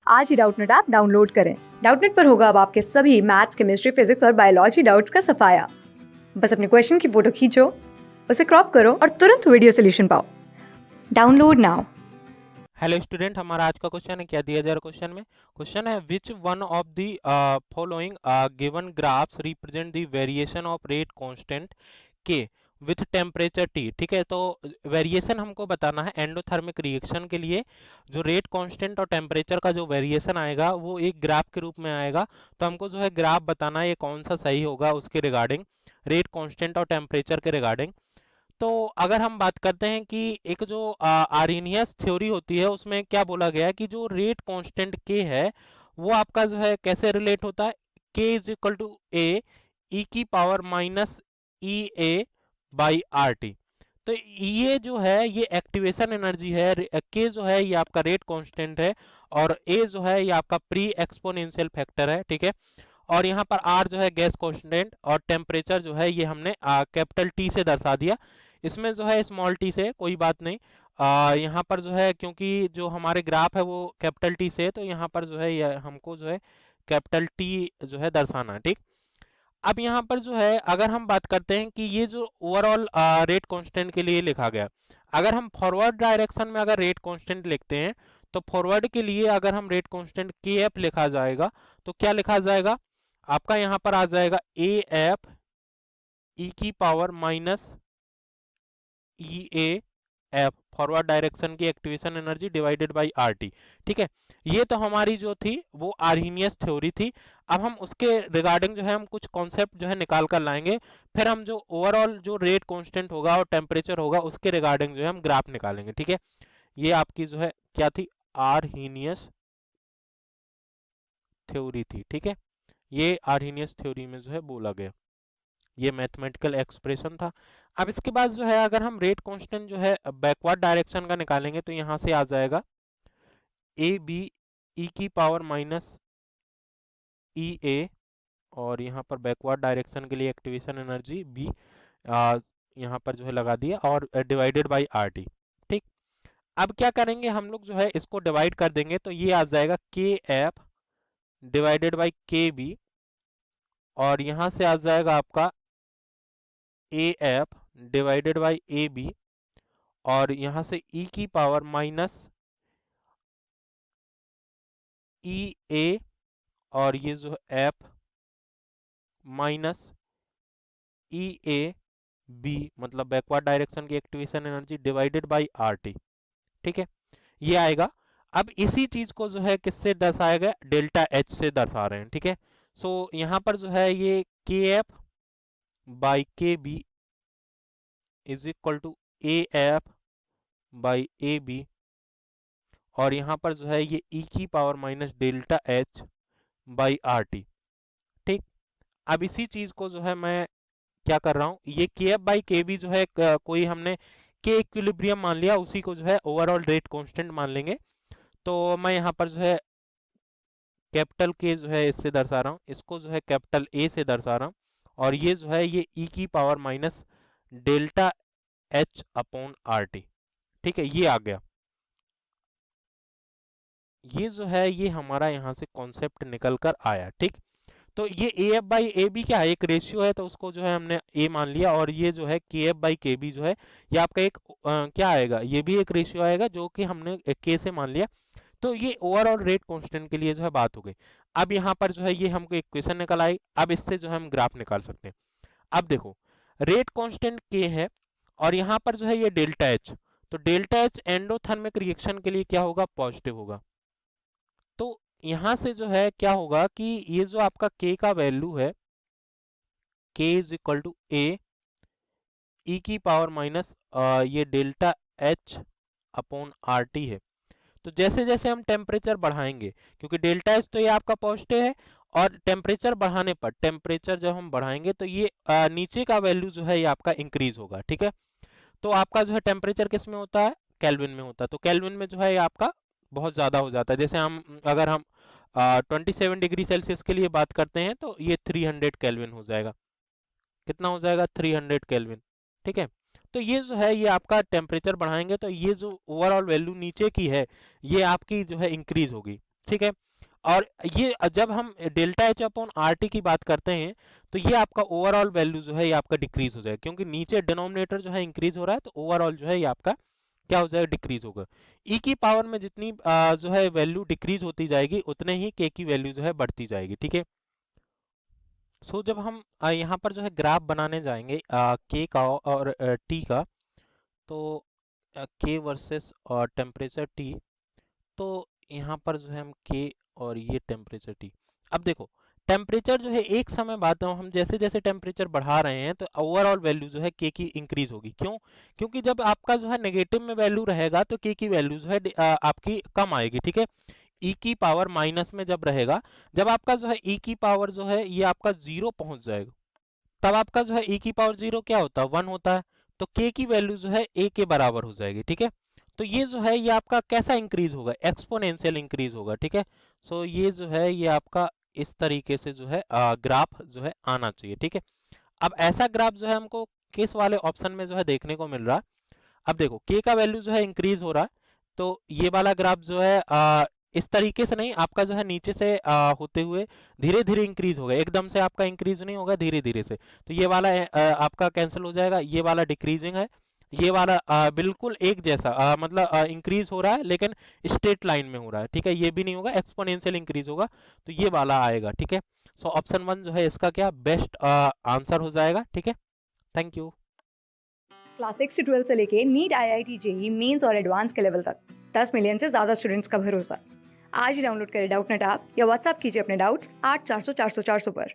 आज ही Doubtnut app download करें। Doubtnut पर होगा अब आपके सभी मैथ्स, केमिस्ट्री, फिजिक्स और बायोलॉजी डाउट्स का सफाया। बस अपने क्वेश्चन की फोटो खींचो, उसे क्रॉप करो और तुरंत वीडियो सोल्यूशन पाओ। Download now. हेलो स्टूडेंट, हमारा आज का क्वेश्चन है, क्या दिया जा रहा है क्वेश्चन में? क्वेश्चन है which one of the following given graphs represent the variation of rate constant के विथ टेम्परेचर टी। ठीक है, तो वेरिएशन हमको बताना है एंडोथर्मिक रिएक्शन के लिए। जो रेट कांस्टेंट और टेम्परेचर का जो वेरिएशन आएगा वो एक ग्राफ के रूप में आएगा। तो हमको जो है ग्राफ बताना है ये कौन सा सही होगा उसके रिगार्डिंग, रेट कांस्टेंट और टेम्परेचर के रिगार्डिंग। तो अगर हम बात करते हैं कि एक जो आर्हेनियस थ्योरी होती है उसमें क्या बोला गया है कि जो रेट कांस्टेंट के है वो आपका जो है कैसे रिलेट होता है, के इज इक्वल टू ए ई की power minus E A by R T. तो ये जो है ये एक्टिवेशन एनर्जी है, के जो है ये आपका रेट कांस्टेंट है और ए जो है ये आपका प्री एक्सपोनेंशियल फैक्टर है। ठीक है, और यहाँ पर आर जो है गैस कांस्टेंट और टेम्परेचर जो है ये हमने कैपिटल टी से दर्शा दिया। इसमें जो है स्मॉल टी से कोई बात नहीं, यहाँ पर जो है क्योंकि जो हमारे ग्राफ है वो कैपिटल टी से है तो यहाँ पर जो है ये हमको जो है कैपिटल टी जो है दर्शाना है। ठीक, अब यहाँ पर जो है अगर हम बात करते हैं कि ये जो ओवरऑल रेट कांस्टेंट के लिए लिखा गया, अगर हम फॉरवर्ड डायरेक्शन में अगर रेट कांस्टेंट लिखते हैं तो फॉरवर्ड के लिए अगर हम रेट कांस्टेंट के एफ लिखा जाएगा तो क्या लिखा जाएगा, आपका यहाँ पर आ जाएगा ए एफ ई की power minus E A F, forward direction की activation energy divided by R T. ठीक है, ये तो हमारी जो थी वो आर्हेनियस थ्योरी थी। अब हम उसके रिगार्डिंग जो है हम कुछ कॉन्सेप्ट जो है निकाल कर लाएंगे, फिर हम जो ओवरऑल जो रेट कांस्टेंट होगा और टेम्परेचर होगा उसके रिगार्डिंग जो है हम ग्राफ निकालेंगे। ठीक है, ये आपकी जो है क्या थी, आर्हेनियस थ्योरी थी। ठीक है, ये आर्हेनियस थ्योरी में जो है बोला गया, ये मैथमेटिकल एक्सप्रेशन था। अब इसके बाद जो है अगर हम रेट कांस्टेंट जो है बैकवर्ड डायरेक्शन का निकालेंगे तो यहाँ से आ जाएगा ए बी ई की पावर माइनस ई ए, और यहाँ पर बैकवर्ड डायरेक्शन के लिए एक्टिवेशन एनर्जी बी यहाँ पर जो है लगा दिया और डिवाइडेड बाय आर टी। ठीक, अब क्या करेंगे हम लोग जो है इसको डिवाइड कर देंगे तो ये आ जाएगा K F divided by K B, और यहाँ से आ जाएगा आपका A F divided by A B, और यहाँ से e की पावर माइनस ई ए, और ये जो F minus E A B, मतलब बैकवर्ड डायरेक्शन की activation energy divided by R T. ठीक है, ये आएगा। अब इसी चीज को जो है किससे दर्शाया गया, डेल्टा एच से दर्शा रहे हैं। ठीक है, सो यहाँ पर जो है ये K F by K B is equal to A F by A B, और यहाँ पर जो है ये e की power minus delta H by R T. ठीक, अब इसी चीज को जो है मैं क्या कर रहा हूँ, ये K F by K B जो है कोई हमने के इक्विलिब्रियम मान लिया, उसी को जो है ओवरऑल रेट कांस्टेंट मान लेंगे। तो मैं यहाँ पर जो है कैपिटल के जो है इससे दर्शा रहा हूँ, इसको जो है कैपिटल ए से दर्शा रहा हूँ, और ये जो है ये e की power minus delta H upon are T. ठीक है, ये आ गया। ये जो है ये हमारा यहाँ से कॉन्सेप्ट निकल कर आया। ठीक, तो ये A F by A B क्या है, एक रेशियो है तो उसको जो है हमने ए मान लिया, और ये जो है के एफ बाई के बी जो है ये आपका एक क्या आएगा, ये भी एक रेशियो आएगा जो कि हमने के से मान लिया। तो ये ओवरऑल रेट कांस्टेंट के लिए जो है बात हो गई। अब यहाँ पर जो है ये हमको इक्वेशन निकल आई, अब इससे जो है हम ग्राफ निकाल सकते हैं। अब देखो रेट कांस्टेंट के है और यहाँ पर जो है ये डेल्टा एच, तो डेल्टा एच एंडोथर्मिक रिएक्शन के लिए क्या होगा, पॉजिटिव होगा। तो यहां से जो है क्या होगा कि ये जो आपका k का वैल्यू है, k इज इक्वल टू ए ई की पावर माइनस ये delta H upon R T है। तो जैसे जैसे हम टेम्परेचर बढ़ाएंगे, क्योंकि डेल्टा एच तो ये आपका पॉजिटिव है, और टेम्परेचर बढ़ाने पर, टेम्परेचर जब हम बढ़ाएंगे तो ये नीचे का वैल्यू जो है ये आपका इंक्रीज होगा। ठीक है, तो आपका जो है टेम्परेचर किस में होता है, केल्विन में होता है, तो केल्विन में जो है ये आपका बहुत ज़्यादा हो जाता है। जैसे हम अगर हम 27 डिग्री सेल्सियस के लिए बात करते हैं तो ये 300 केल्विन हो जाएगा। कितना हो जाएगा, 300 केल्विन। ठीक है, तो ये जो है ये आपका टेम्परेचर बढ़ाएंगे तो ये जो ओवरऑल वैल्यू नीचे की है ये आपकी जो है इंक्रीज होगी। ठीक है। और ये जब हम delta H upon R T की बात करते हैं तो ये आपका ओवरऑल वैल्यू जो है ये आपका डिक्रीज हो जाएगा, क्योंकि नीचे डिनोमिनेटर जो है इंक्रीज हो रहा है तो ओवरऑल जो है ये आपका क्या हो जाएगा, डिक्रीज होगा। ई की पावर में जितनी जो है वैल्यू डिक्रीज होती जाएगी उतने ही के की वैल्यू जो है बढ़ती जाएगी, ठीक है। सो जब हम यहाँ पर जो है ग्राफ बनाने जाएंगे के का और टी का, तो के वर्सेस टेम्परेचर टी, तो यहाँ पर जो है हम के और ये टेम्परेचर टी। अब देखो टेम्परेचर जो है एक समय बाद हम जैसे जैसे टेम्परेचर बढ़ा रहे हैं तो ओवरऑल वैल्यू जो है के की इंक्रीज होगी। क्यों? क्योंकि जब आपका जो है नेगेटिव में वैल्यू रहेगा तो के की वैल्यू जो है आपकी कम आएगी, ठीक है। ई की पावर माइनस में जब रहेगा, जब आपका जो है ई की पावर जो है ये आपका जीरो पहुंच जाएगा, तब आपका जो है ई की पावर जीरो क्या होता है, वन होता है। तो के की वैल्यू जो है ए के बराबर हो जाएगी, ठीक है। तो ये जो है ये आपका कैसा इंक्रीज होगा, एक्सपोनेंशियल इंक्रीज होगा, ठीक है। सो ये जो है ये आपका इस तरीके से जो है ग्राफ जो है आना चाहिए, ठीक है। अब ऐसा ग्राफ जो है हमको किस वाले ऑप्शन में जो है देखने को मिल रहा है। अब देखो के का वैल्यू जो है इंक्रीज हो रहा है, तो ये वाला ग्राफ जो है इस तरीके से नहीं, आपका जो है नीचे से होते हुए धीरे धीरे इंक्रीज होगा, एकदम से आपका इंक्रीज नहीं होगा, धीरे धीरे से। तो ये वाला आपका कैंसिल हो जाएगा, ये वाला डिक्रीजिंग है, ये वाला बिल्कुल एक जैसा मतलब इंक्रीज हो रहा है लेकिन स्ट्रेट लाइन में हो रहा है, ठीक है। ये भी नहीं होगा, एक्सपोनेंशियल इंक्रीज होगा, तो ये वाला आएगा, ठीक है। सो ऑप्शन वन जो है इसका क्या बेस्ट आंसर हो जाएगा, ठीक है। Thank you. क्लास 6 से 12 से लेके नीट, IIT, जेई मेंस और एडवांस के लेवल तक 10 मिलियन से ज्यादा स्टूडेंट्स का भरोसा। आज ही डाउनलोड करें डाउटनेट ऐप या व्हाट्सएप कीजिए अपने डाउट्स 8400 400 400 पर।